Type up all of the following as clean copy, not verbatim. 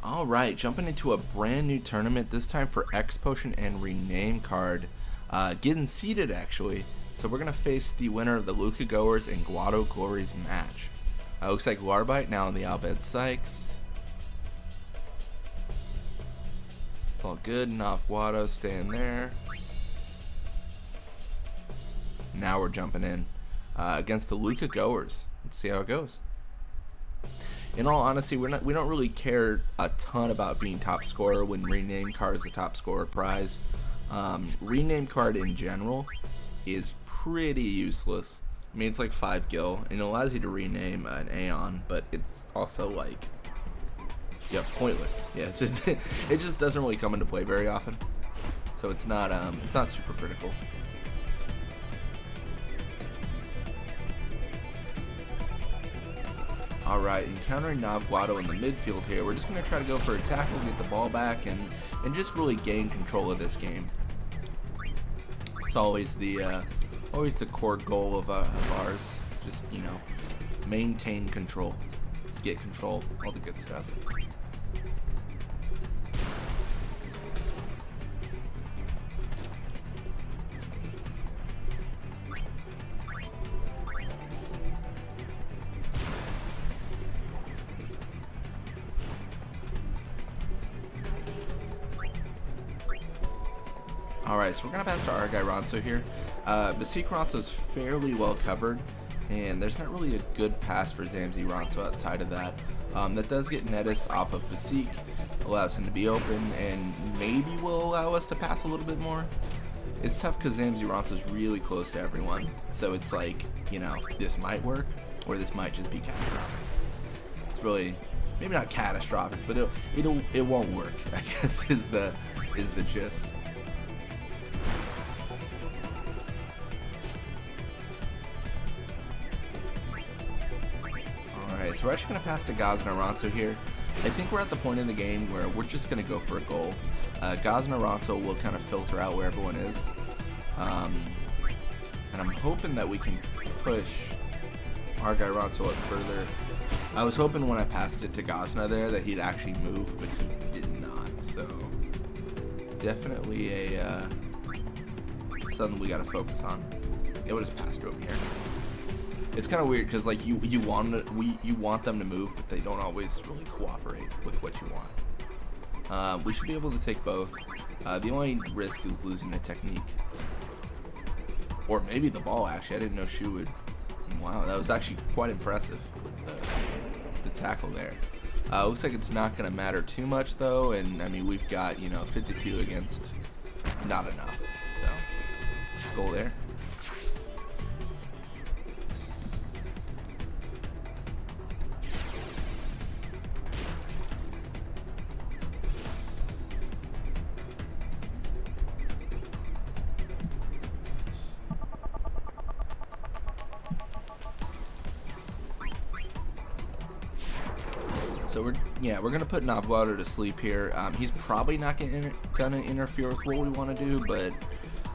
Alright, jumping into a brand new tournament, this time for X Potion and Rename card. Getting seeded actually. So we're going to face the winner of the Luca Goers and Guado Glories match. Looks like Warbite now on the Albed Sykes. It's all good, Nav Guado staying there. Now we're jumping in against the Luca Goers. Let's see how it goes. In all honesty, we don't really care a ton about being top scorer when rename card is the top scorer prize. Rename card in general is pretty useless. I mean, it's like 5 gil, and it allows you to rename an Aeon, but it's also like, yeah, pointless. Yeah, it just doesn't really come into play very often. So it's not super critical. Alright, encountering Nav Guado in the midfield here. We're just going to try to go for a tackle, get the ball back, and just really gain control of this game. It's always the core goal of ours. Just, you know, maintain control, get control, all the good stuff. Alright, so we're going to pass to our guy Ronso here. Basique Ronso is fairly well covered, and there's not really a good pass for Zamzi Ronso outside of that. That does get Netis off of Basique, allows him to be open, and maybe will allow us to pass a little bit more. It's tough because Zamzi Ronso is really close to everyone, so it's like, you know, this might work, or this might just be catastrophic. It's really, maybe not catastrophic, but it won't work, I guess is the gist. So we're actually going to pass to Gazna Ronso here. I think we're at the point in the game where we're just going to go for a goal. Gazna Ronso will kind of filter out where everyone is. And I'm hoping that we can push our guy Ronso up further. I was hoping when I passed it to Gazna there that he'd actually move, but he did not. So definitely something we got to focus on. It would just passed over here. It's kind of weird because like you want them to move, but they don't always really cooperate with what you want. We should be able to take both. The only risk is losing a technique, or maybe the ball. Actually, I didn't know Shu would. Wow, that was actually quite impressive with the tackle there. Looks like it's not going to matter too much though, and I mean we've got 52 against not enough. So let's go there. So we're gonna put Nav Guado to sleep here. He's probably not gonna interfere with what we want to do, but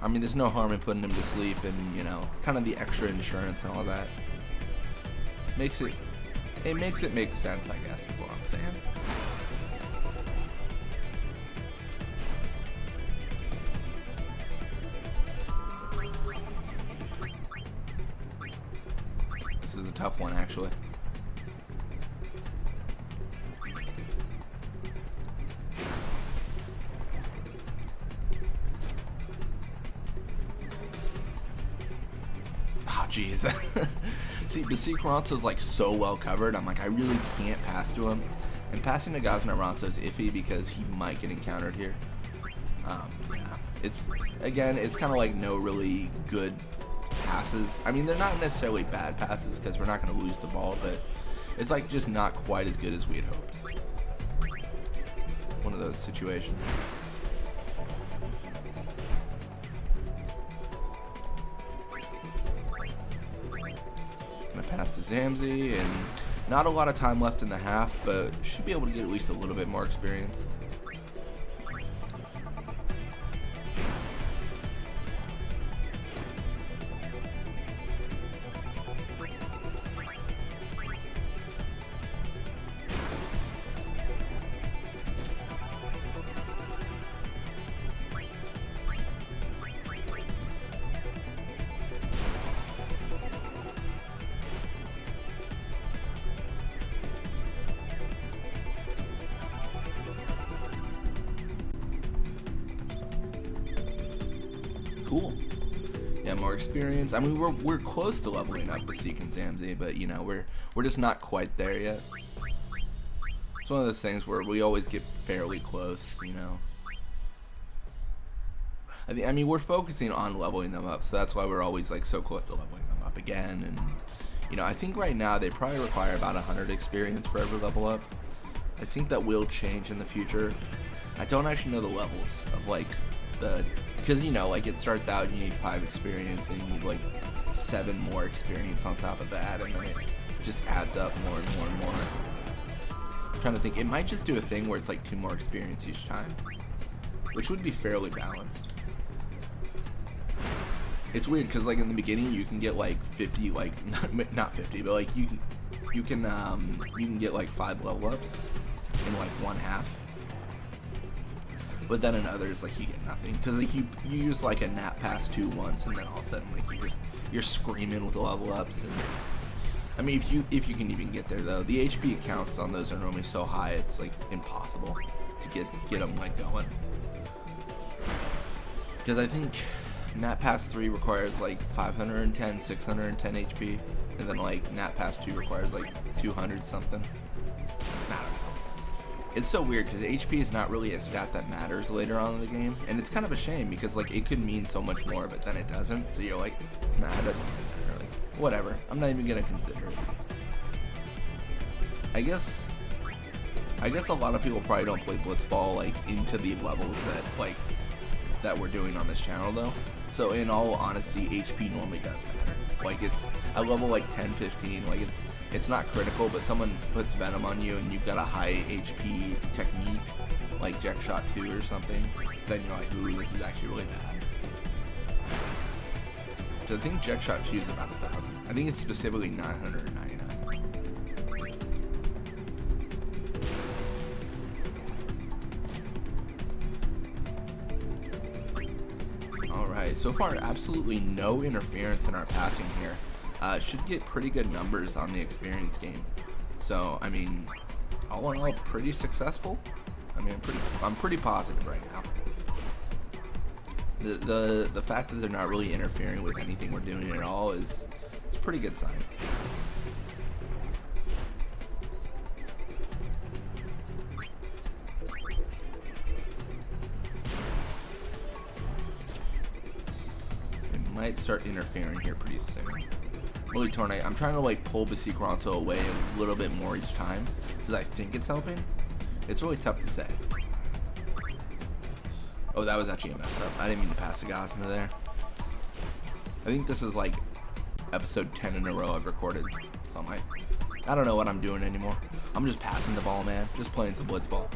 I mean, there's no harm in putting him to sleep, and kind of the extra insurance and all that makes it make sense, I guess, is what I'm saying. This is a tough one, actually. Jeez. See, Basique Ronso is like so well covered. I'm like, I really can't pass to him. And passing to Gazna Ronso is iffy because he might get encountered here. Yeah. It's kind of like no really good passes. I mean, they're not necessarily bad passes because we're not going to lose the ball, but it's like just not quite as good as we had hoped. One of those situations. Pass to Zamzi, and not a lot of time left in the half, but should be able to get at least a little bit more experience. Cool. Yeah, more experience. I mean, we're close to leveling up with Seek and Zamzi, but you know, we're just not quite there yet. It's one of those things where we always get fairly close, you know. I mean, we're focusing on leveling them up, so that's why we're always like so close to leveling them up again. And you know, I think right now they probably require about 100 experience for every level up. I think that will change in the future. I don't actually know the levels of like because you know, like it starts out you need 5 experience and you need like 7 more experience on top of that, and then it just adds up more and more and more. I'm trying to think, it might just do a thing where it's like 2 more experience each time, which would be fairly balanced. It's weird because like in the beginning you can get like 50, like not 50, but like you can get like 5 level ups in like 1/2. But then in others, like you get nothing because like you use like a nap pass 2 once, and then all of a sudden like you're screaming with level ups. And I mean, if you can even get there though, the HP counts on those are normally so high it's like impossible to get them like going. Because I think Nat Pass 3 requires like 510, 610 HP, and then like Nat Pass 2 requires like 200 something. I don't know. It's so weird because HP is not really a stat that matters later on in the game, and it's kind of a shame because like it could mean so much more, but then it doesn't. So you're like, nah, it doesn't really matter. Like, whatever. I'm not even gonna consider it. I guess a lot of people probably don't play Blitzball like into the levels that we're doing on this channel though. So in all honesty, HP normally does matter. Like it's a level like 10, 15, like it's not critical, but someone puts Venom on you and you've got a high HP technique, like Jet Shot 2 or something, then you're like, ooh, this is actually really bad. So I think Jet Shot 2 is about 1,000. I think it's specifically 999. So far, absolutely no interference in our passing here. Should get pretty good numbers on the experience game. So, I mean, all in all, pretty successful. I mean, I'm pretty positive right now. The fact that they're not really interfering with anything we're doing at all it's a pretty good sign. Might start interfering here pretty soon. Really torn. I'm trying to like pull Basic Ronso away a little bit more each time because I think it's helping. It's really tough to say. Oh, that was actually a mess up. I didn't mean to pass the gas into there. I think this is like episode 10 in a row I've recorded. So I don't know what I'm doing anymore. I'm just passing the ball, man. Just playing some Blitzball.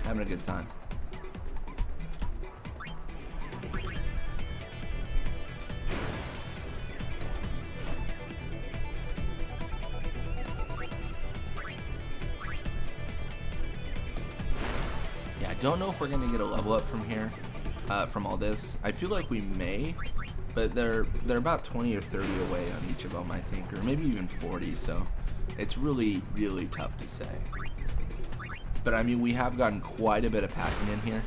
Having a good time. I don't know if we're gonna get a level up from here, from all this. I feel like we may, but they're about 20 or 30 away on each of them, I think, or maybe even 40. So it's really tough to say. But I mean, we have gotten quite a bit of passing in here,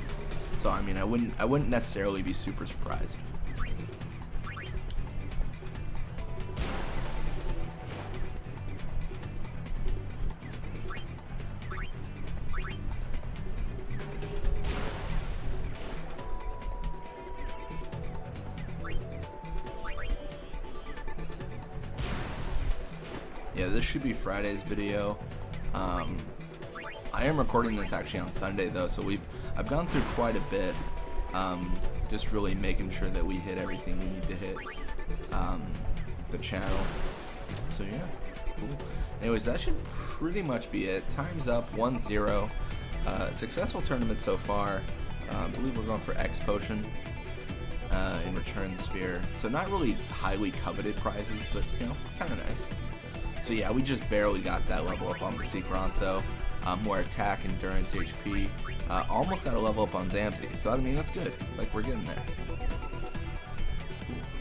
so I mean, I wouldn't necessarily be super surprised. Yeah, this should be Friday's video. I am recording this actually on Sunday though, so I've gone through quite a bit, just really making sure that we hit everything we need to hit, the channel. So yeah, cool. Anyways, that should pretty much be it. Time's up, 1-0. Successful tournament so far. I believe we're going for X Potion in return sphere. So not really highly coveted prizes, but you know, kind of nice. So yeah, we just barely got that level up on Basic Ronso. More attack, endurance, HP. Almost got a level up on Zamzi. So I mean, that's good. Like, we're getting there.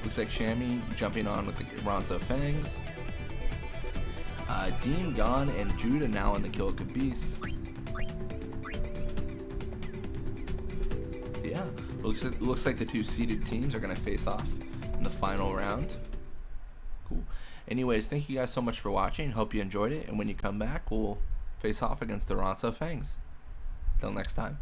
Looks like Shammy jumping on with the Ronso Fangs. Dean gone and Judah now on the Kill-A-Beast. Yeah, Looks like the two seeded teams are gonna face off in the final round. Cool. Anyways, thank you guys so much for watching. Hope you enjoyed it. And when you come back, we'll face off against the Ronso Fangs. Till next time.